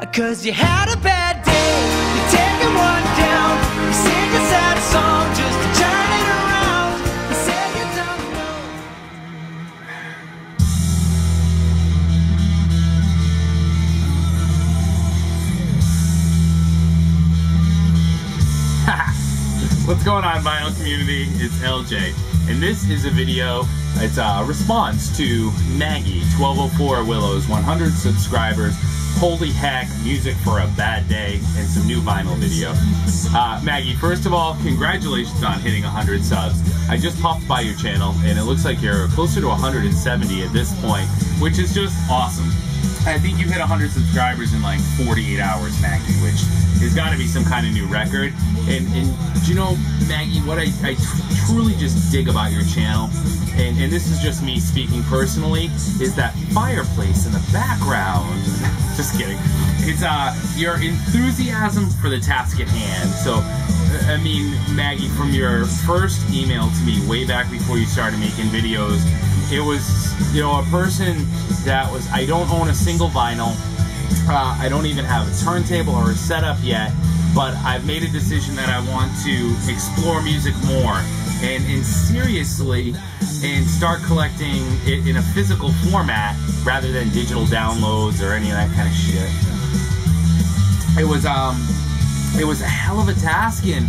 'Cause you had a bad day, you're taking one down. You sing a sad song just to turn it around. You say you don't know. What's going on, vinyl community? It's LJ, and this is a video. It's a response to Maggie 1204 Willow's 100 subscribers. Holy heck, music for a bad day, and some new vinyl video. Maggie, first of all, congratulations on hitting 100 subs. I just popped by your channel, and it looks like you're closer to 170 at this point, which is just awesome. I think you hit 100 subscribers in like 48 hours, Maggie, which has got to be some kind of new record. And you know, Maggie, what I truly just dig about your channel, and this is just me speaking personally, is that fireplace in the background. Just kidding. It's your enthusiasm for the task at hand. So, I mean, Maggie, from your first email to me way back before you started making videos, it was, you know, a person that was, I don't own a single vinyl. I don't even have a turntable or a setup yet, but I've made a decision that I want to explore music more and seriously, and start collecting it in a physical format rather than digital downloads or any of that kind of shit. It was a hell of a task, and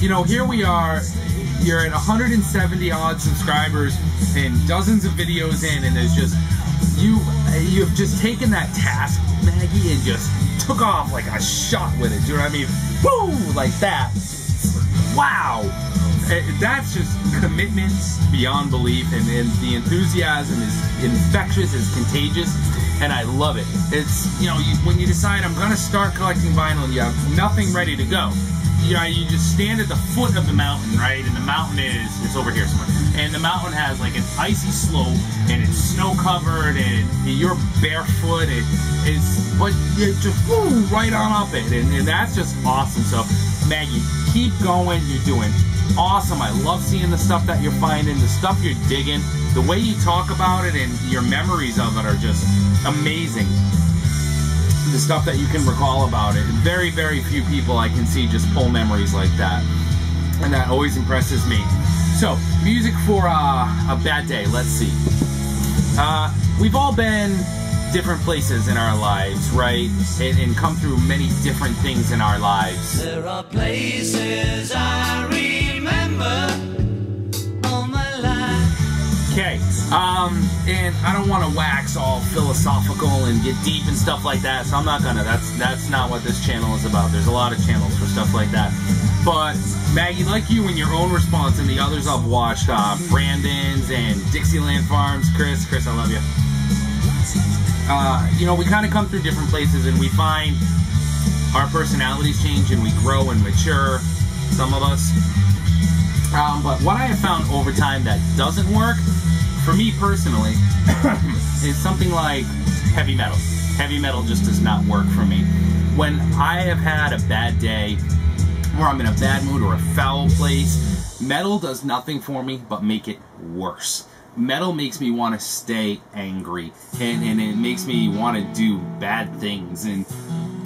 you know, here we are. You're at 170 odd subscribers and dozens of videos in, and there's just you've just taken that task, Maggie, and just took off like a shot with it. Do you know what I mean? Woo! Like that. Wow! That's just commitment beyond belief, and the enthusiasm is infectious, is contagious, and I love it. It's, you know, when you decide I'm gonna start collecting vinyl and you have nothing ready to go, you know, you just stand at the foot of the mountain, right? And the mountain it's over here somewhere. And the mountain has like an icy slope, and it's snow covered, and you're barefoot, but you just woo, right on up it, and that's just awesome. So, Maggie, keep going. You're doing awesome. I love seeing the stuff that you're finding, the stuff you're digging, the way you talk about it, and your memories of it are just amazing. The stuff that you can recall about it. Very, very few people I can see just pull memories like that, and that always impresses me. So, music for a bad day. Let's see. We've all been different places in our lives, right? And come through many different things in our lives. There are places I remember all my life. Okay, and I don't want to wax all philosophical and get deep and stuff like that, so I'm not gonna. That's not what this channel is about. There's a lot of channels for stuff like that. But Maggie, like you in your own response, and the others I've watched, Brandon's and Dixieland Farms, Chris, I love you. You know, we kind of come through different places, and we find our personalities change, and we grow and mature, some of us. But what I have found over time that doesn't work, for me personally, is something like heavy metal. Heavy metal just does not work for me. When I have had a bad day, or I'm in a bad mood or a foul place, metal does nothing for me but make it worse. Metal makes me want to stay angry, and it makes me want to do bad things, and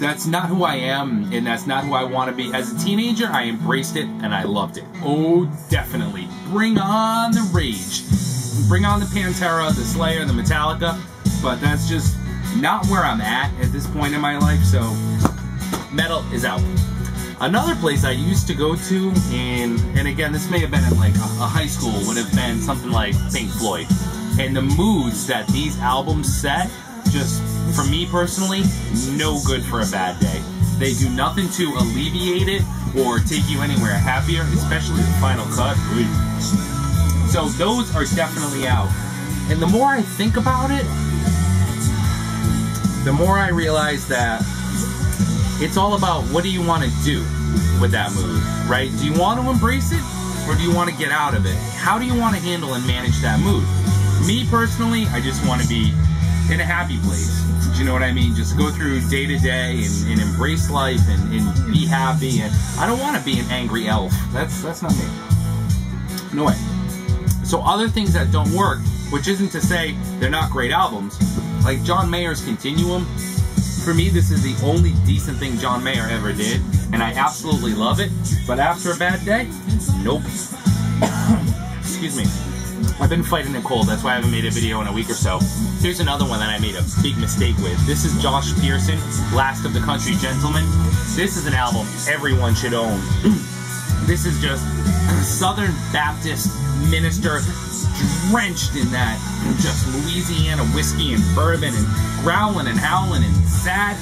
that's not who I am, and that's not who I want to be. As a teenager, I embraced it, and I loved it. Oh, definitely. Bring on the rage. Bring on the Pantera, the Slayer, the Metallica, but that's just not where I'm at this point in my life, so metal is out. Another place I used to go to, and again, this may have been in like a high school, would have been something like Pink Floyd. And the moods that these albums set, just for me personally, no good for a bad day. They do nothing to alleviate it or take you anywhere happier, especially the final cut. So those are definitely out. And the more I think about it, the more I realize that it's all about what do you want to do with that mood, right? Do you want to embrace it, or do you want to get out of it? How do you want to handle and manage that mood? Me personally, I just want to be in a happy place. Do you know what I mean? Just go through day to day and embrace life and be happy. And I don't want to be an angry elf. That's not me. No way. So other things that don't work, which isn't to say they're not great albums, like John Mayer's Continuum. For me, this is the only decent thing John Mayer ever did, and I absolutely love it. But after a bad day, nope. Excuse me. I've been fighting a cold, that's why I haven't made a video in a week or so. Here's another one that I made a big mistake with. This is Josh Pearson, Last of the Country Gentlemen. This is an album everyone should own. This is just Southern Baptist minister drenched in that just Louisiana whiskey and bourbon and growling and howling and sad.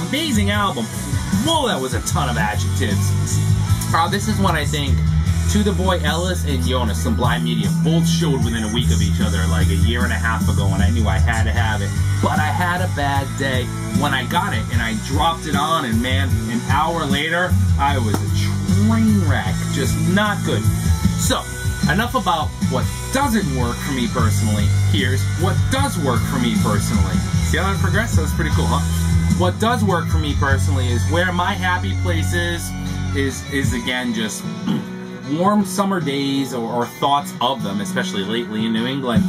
Amazing album. Whoa, that was a ton of adjectives. This is one I think To The Boy Ellis and Jonas Sublime Media both showed within a week of each other like a year and a half ago, and I knew I had to have it. But I had a bad day when I got it, and I dropped it on, and man, an hour later, I was a train wreck. Just not good. So, enough about what doesn't work for me personally. Here's what does work for me personally. See how that progressed? That was pretty cool, huh? What does work for me personally is where my happy place is again just warm summer days or thoughts of them, especially lately in New England.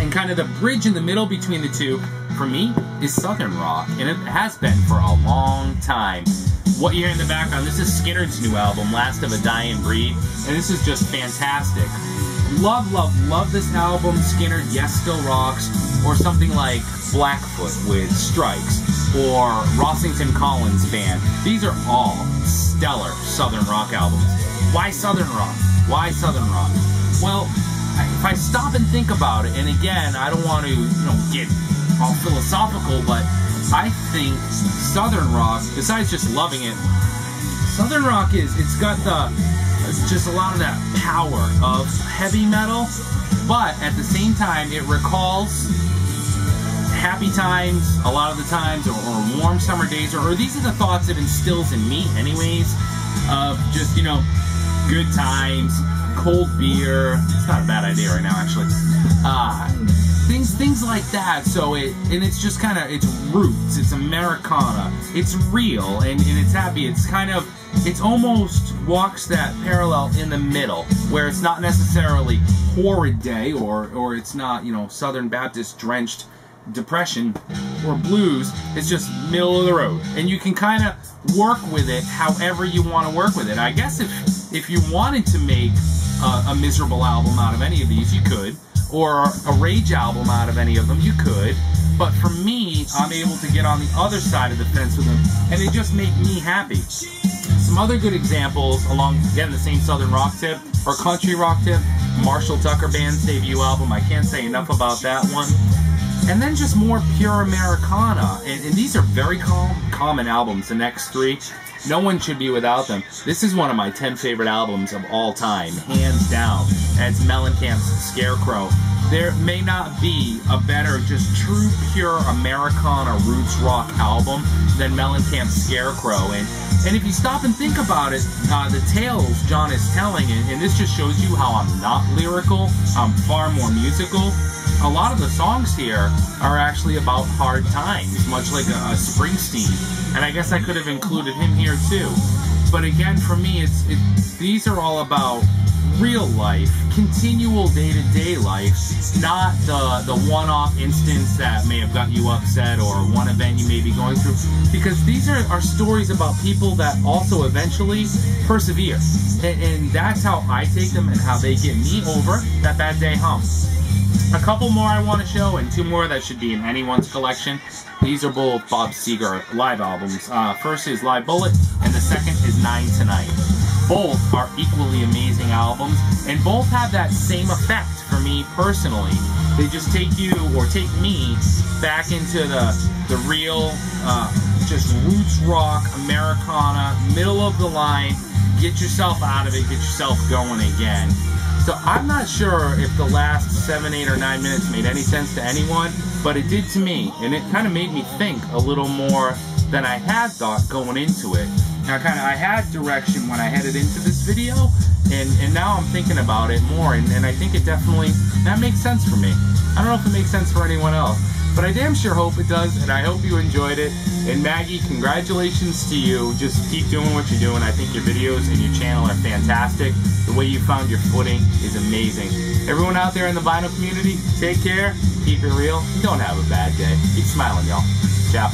And kind of the bridge in the middle between the two, for me, is Southern rock. And it has been for a long time. What you hear in the background, this is Skynyrd's new album, Last of a Dying Breed. And this is just fantastic. Love, love, love this album. Skynyrd, Yes Still Rocks. Or something like Blackfoot with Strikes. Or Rossington Collins Band. These are all stellar Southern rock albums. Why Southern rock? Why Southern rock? Well, if I stop and think about it, and again, I don't want to, get all philosophical, but I think Southern rock, besides just loving it, Southern rock it's got just a lot of that power of heavy metal, but at the same time, it recalls happy times a lot of the times, or warm summer days, or these are the thoughts it instills in me anyways, of just, good times, cold beer. It's not a bad idea right now, actually. Things like that. So it's just kind of, it's roots, it's Americana, it's real, and it's happy. It's almost walks that parallel in the middle, where it's not necessarily horrid day, or it's not, Southern Baptist drenched depression or blues. It's just middle of the road, and you can kind of work with it however you want to work with it. I guess if you wanted to make a miserable album out of any of these, you could, or a rage album out of any of them, you could. But for me, I'm able to get on the other side of the fence with them, and they just make me happy. Some other good examples along, again, the same Southern rock tip or country rock tip, Marshall Tucker Band's debut album. I can't say enough about that one. And then just more pure Americana. And these are very common albums, the next three. No one should be without them. This is one of my 10 favorite albums of all time, hands down. And it's Mellencamp's Scarecrow. There may not be a better, just true, pure Americana roots rock album than Mellencamp's Scarecrow. And if you stop and think about it, the tales John is telling, and this just shows you how I'm not lyrical, I'm far more musical. A lot of the songs here are actually about hard times, much like a Springsteen. And I guess I could have included him here too. But again, for me, these are all about real life, continual day-to-day life, not the one-off instance that may have got you upset or one event you may be going through. Because these are stories about people that also eventually persevere. And that's how I take them and how they get me over that bad day hump. A couple more I want to show, and two more that should be in anyone's collection. These are both Bob Seger live albums. First is Live Bullet, and the second is 9 Tonight. Both are equally amazing albums, and both have that same effect for me personally. They just take you, or take me, back into the real, just roots rock, Americana, middle of the line, get yourself out of it, get yourself going again. So I'm not sure if the last 7, 8, or 9 minutes made any sense to anyone, but it did to me, and it kind of made me think a little more than I had thought going into it. Now, I had direction when I headed into this video, and now I'm thinking about it more, and I think that makes sense for me. I don't know if it makes sense for anyone else, but I damn sure hope it does, and I hope you enjoyed it. And Maggie, congratulations to you. Just keep doing what you're doing. I think your videos and your channel are fantastic. The way you found your footing is amazing. Everyone out there in the vinyl community, take care, keep it real, and don't have a bad day. Keep smiling, y'all. Ciao.